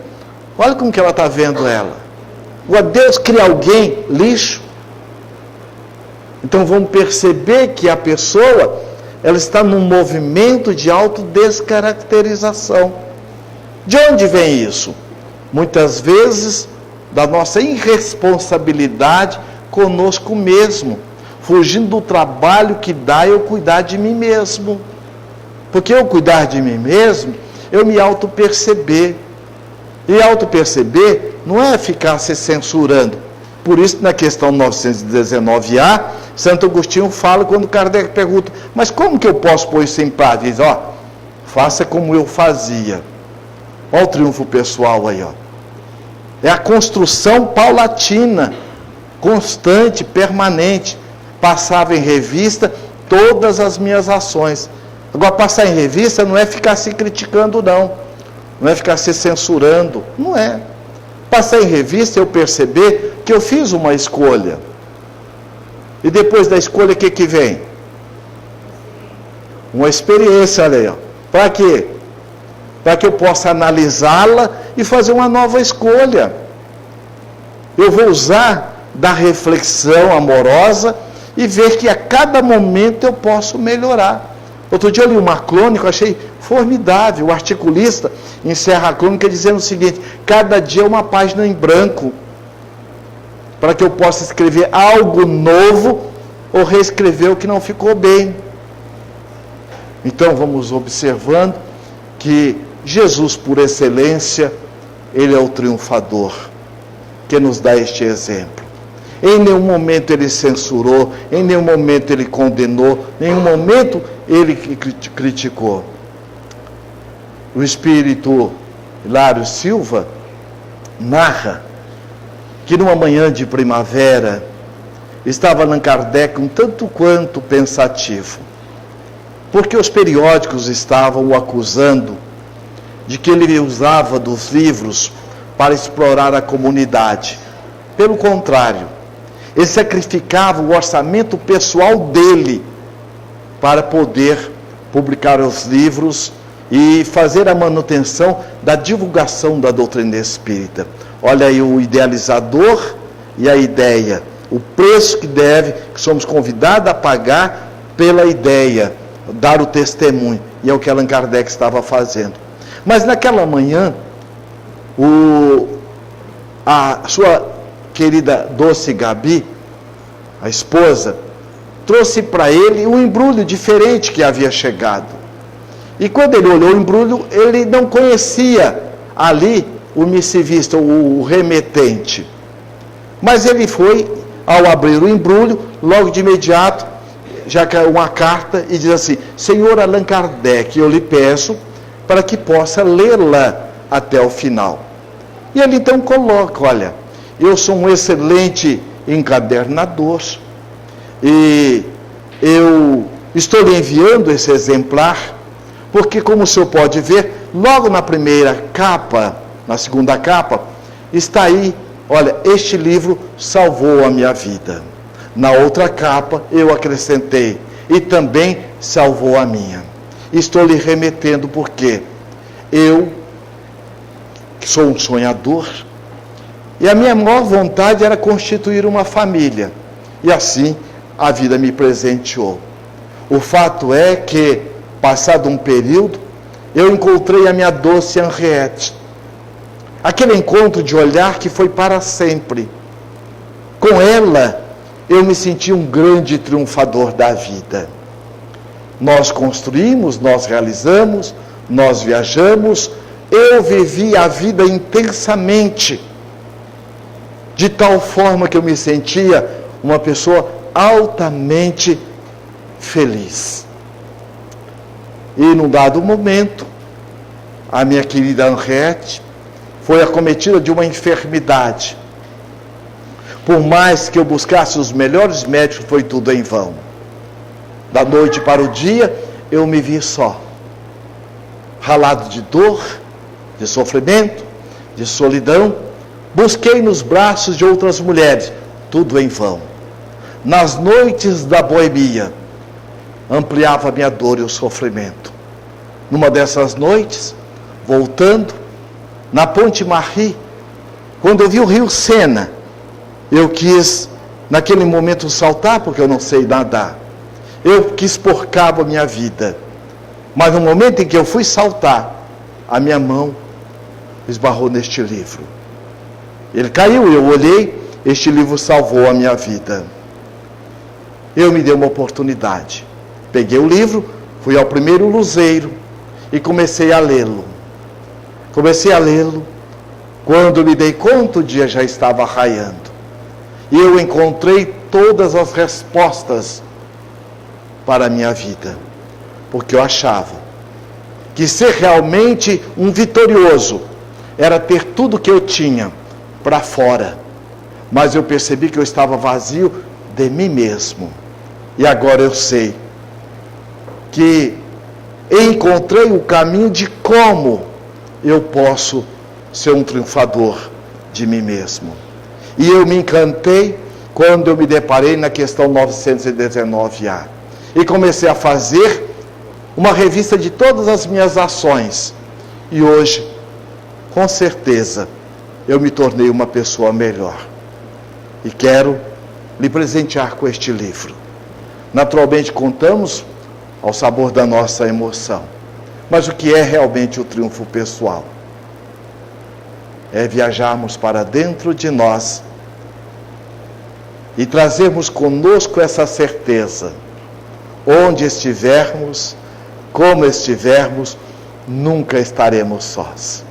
Olha como que ela está vendo ela. Agora Deus cria alguém lixo. Então vamos perceber que a pessoa, ela está num movimento de autodescaracterização. De onde vem isso? Muitas vezes da nossa irresponsabilidade conosco mesmo, fugindo do trabalho que dá eu cuidar de mim mesmo. Porque eu cuidar de mim mesmo, eu me auto-perceber. E auto-perceber não é ficar se censurando. Por isso, na questão 919A, Santo Agostinho fala quando Kardec pergunta, mas como que eu posso pôr isso em prática? Ele diz, faça como eu fazia. Olha o triunfo pessoal aí, É a construção paulatina, constante, permanente. Passava em revista todas as minhas ações. Agora, passar em revista não é ficar se criticando, não. Não é ficar se censurando. Não é. Passar em revista é eu perceber que eu fiz uma escolha. E depois da escolha, o que vem? Uma experiência, olha aí. Para quê? Para que eu possa analisá-la e fazer uma nova escolha. Eu vou usar da reflexão amorosa e ver que a cada momento eu posso melhorar. Outro dia eu li uma crônica, eu achei formidável. O articulista encerra a crônica dizendo o seguinte, cada dia uma página em branco, para que eu possa escrever algo novo ou reescrever o que não ficou bem. Então vamos observando que Jesus, por excelência, ele é o triunfador, que nos dá este exemplo. Em nenhum momento ele censurou, em nenhum momento ele condenou, em nenhum momento ele criticou. O espírito Hilário Silva narra que numa manhã de primavera estava Allan Kardec um tanto quanto pensativo, porque os periódicos estavam o acusando de que ele usava dos livros para explorar a comunidade. Pelo contrário, ele sacrificava o orçamento pessoal dele para poder publicar os livros e fazer a manutenção da divulgação da doutrina espírita. Olha aí o idealizador e a ideia, o preço que somos convidados a pagar pela ideia, dar o testemunho, e é o que Allan Kardec estava fazendo. Mas naquela manhã, a sua querida doce Gabi, a esposa, trouxe para ele um embrulho diferente que havia chegado. E quando ele olhou o embrulho, ele não conhecia ali o missivista, o remetente. Mas ele foi, ao abrir o embrulho, logo de imediato, já caiu uma carta e diz assim: Senhor Allan Kardec, eu lhe peço para que possa lê-la até o final. E ele então coloca: olha, eu sou um excelente encadernador e eu estou lhe enviando esse exemplar, porque, como o senhor pode ver, logo na primeira capa, na segunda capa, está aí: olha, este livro salvou a minha vida. Na outra capa, eu acrescentei: e também salvou a minha. Estou lhe remetendo porque eu sou um sonhador e a minha maior vontade era constituir uma família. E assim a vida me presenteou. O fato é que, passado um período, eu encontrei a minha doce Henriette. Aquele encontro de olhar que foi para sempre. Com ela, eu me senti um grande triunfador da vida. Nós construímos, nós realizamos, nós viajamos. Eu vivi a vida intensamente, de tal forma que eu me sentia uma pessoa altamente feliz. E num dado momento, a minha querida Henriette foi acometida de uma enfermidade. Por mais que eu buscasse os melhores médicos, foi tudo em vão. Da noite para o dia, eu me vi só, ralado de dor, de sofrimento, de solidão. Busquei nos braços de outras mulheres, tudo em vão. Nas noites da boemia, ampliava a minha dor e o sofrimento. Numa dessas noites, voltando, na Ponte Marie, quando eu vi o rio Sena, eu quis, naquele momento, saltar, porque eu não sei nadar. Eu quis pôr cabo à minha vida. Mas no momento em que eu fui saltar, a minha mão esbarrou neste livro. Ele caiu, eu olhei, este livro salvou a minha vida. Eu me dei uma oportunidade. Peguei o livro, fui ao primeiro luzeiro e comecei a lê-lo. Quando me dei conta, o dia já estava raiando. E eu encontrei todas as respostas para a minha vida. Porque eu achava que ser realmente um vitorioso era ter tudo que eu tinha para fora. Mas eu percebi que eu estava vazio de mim mesmo. E agora eu sei que encontrei o caminho de como eu posso ser um triunfador de mim mesmo. E eu me encantei quando eu me deparei na questão 919A. E comecei a fazer uma revista de todas as minhas ações. E hoje, com certeza, eu me tornei uma pessoa melhor. E quero lhe presentear com este livro. Naturalmente, contamos ao sabor da nossa emoção. Mas o que é realmente o triunfo pessoal? É viajarmos para dentro de nós e trazermos conosco essa certeza. Onde estivermos, como estivermos, nunca estaremos sós.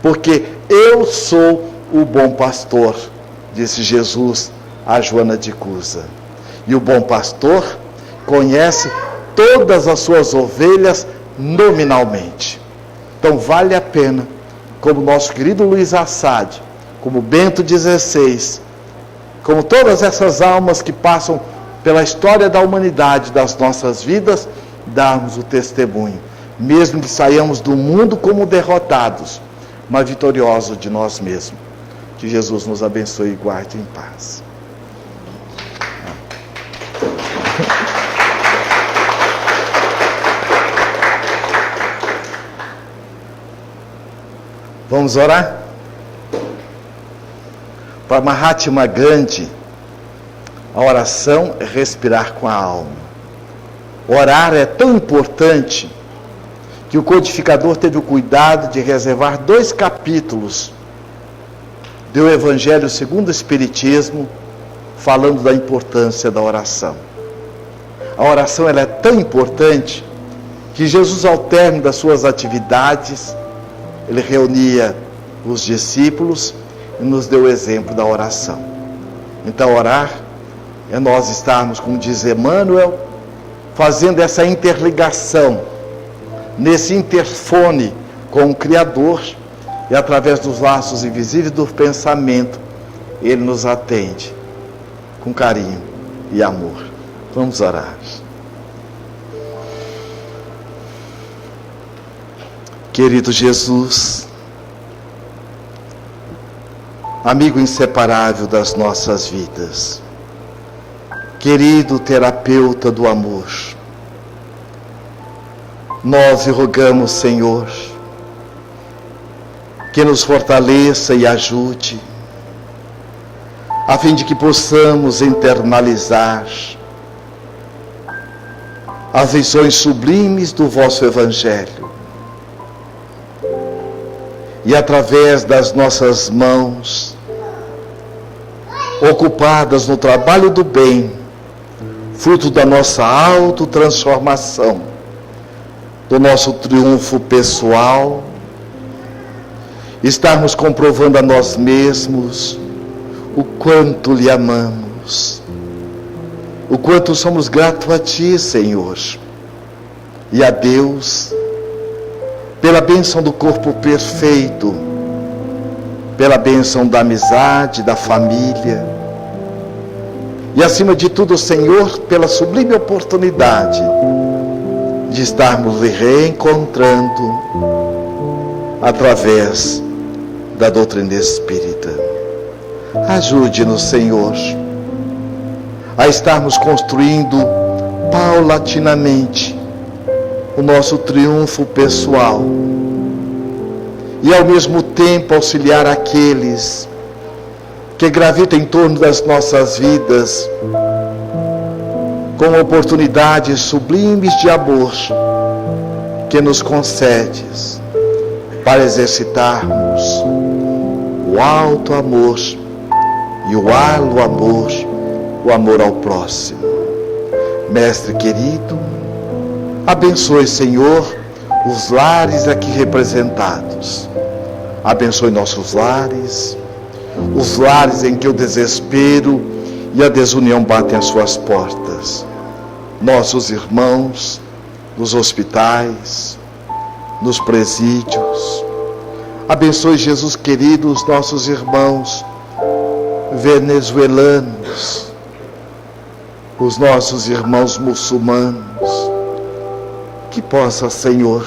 Porque eu sou o bom pastor, disse Jesus a Joana de Cusa. E o bom pastor conhece todas as suas ovelhas nominalmente. Então vale a pena, como nosso querido Luiz Assad, como Bento XVI, como todas essas almas que passam pela história da humanidade, das nossas vidas, darmos o testemunho, mesmo que saiamos do mundo como derrotados, mas vitoriosos de nós mesmos. Que Jesus nos abençoe e guarde em paz. Vamos orar? Para Mahatma Gandhi, a oração é respirar com a alma. Orar é tão importante que o codificador teve o cuidado de reservar 2 capítulos do Evangelho segundo o Espiritismo, falando da importância da oração. A oração ela é tão importante que Jesus, ao término das suas atividades, ele reunia os discípulos e nos deu o exemplo da oração. Então, orar é nós estarmos, como diz Emmanuel, fazendo essa interligação, nesse interfone com o Criador, e através dos laços invisíveis do pensamento, Ele nos atende com carinho e amor. Vamos orar. Querido Jesus, amigo inseparável das nossas vidas, querido terapeuta do amor, nós rogamos, Senhor, que nos fortaleça e ajude, a fim de que possamos internalizar as lições sublimes do vosso Evangelho, e através das nossas mãos, ocupadas no trabalho do bem, fruto da nossa autotransformação, do nosso triunfo pessoal, estarmos comprovando a nós mesmos o quanto lhe amamos, o quanto somos gratos a Ti, Senhor, e a Deus, pela bênção do corpo perfeito, pela bênção da amizade, da família, e acima de tudo, Senhor, pela sublime oportunidade de estarmos lhe reencontrando através da doutrina espírita. Ajude-nos, Senhor, a estarmos construindo paulatinamente o nosso triunfo pessoal e ao mesmo tempo auxiliar aqueles que gravitam em torno das nossas vidas com oportunidades sublimes de amor que nos concedes para exercitarmos o alto amor e o alto amor, o amor ao próximo. Mestre querido, abençoe, Senhor, os lares aqui representados. Abençoe nossos lares, os lares em que o desespero e a desunião batem as suas portas. Nossos irmãos nos hospitais, nos presídios. Abençoe, Jesus querido, os nossos irmãos venezuelanos, os nossos irmãos muçulmanos. Que possa, Senhor,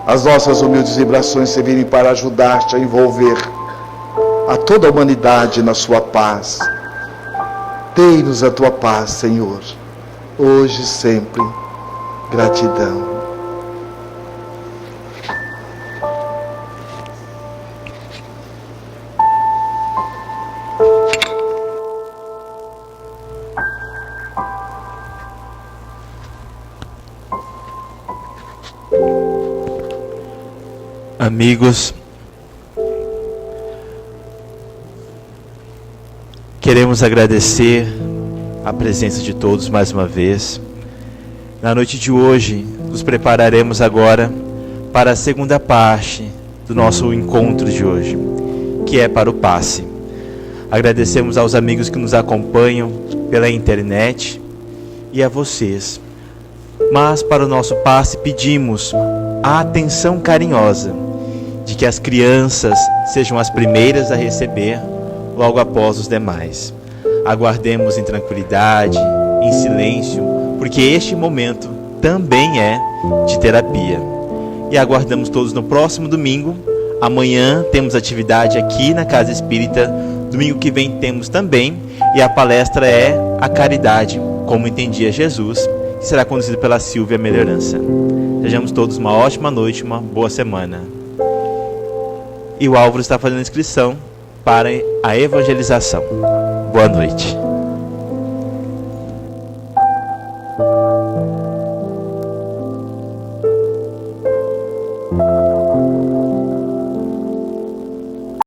as nossas humildes vibrações servirem para ajudar-te a envolver a toda a humanidade na sua paz. Dei-nos a tua paz, Senhor, hoje e sempre. Gratidão. Amigos, queremos agradecer a presença de todos mais uma vez. Na noite de hoje, nos prepararemos agora para a segunda parte do nosso encontro de hoje, que é para o passe. Agradecemos aos amigos que nos acompanham pela internet e a vocês. Mas para o nosso passe pedimos a atenção carinhosa de que as crianças sejam as primeiras a receber logo após os demais. Aguardemos em tranquilidade, em silêncio, porque este momento também é de terapia. E aguardamos todos no próximo domingo. Amanhã temos atividade aqui na Casa Espírita. Domingo que vem temos também. E a palestra é A Caridade, como entendia Jesus, que será conduzida pela Silvia Melhorança. Desejamos todos uma ótima noite, uma boa semana. e o Álvaro está fazendo inscrição para a evangelização. Boa noite.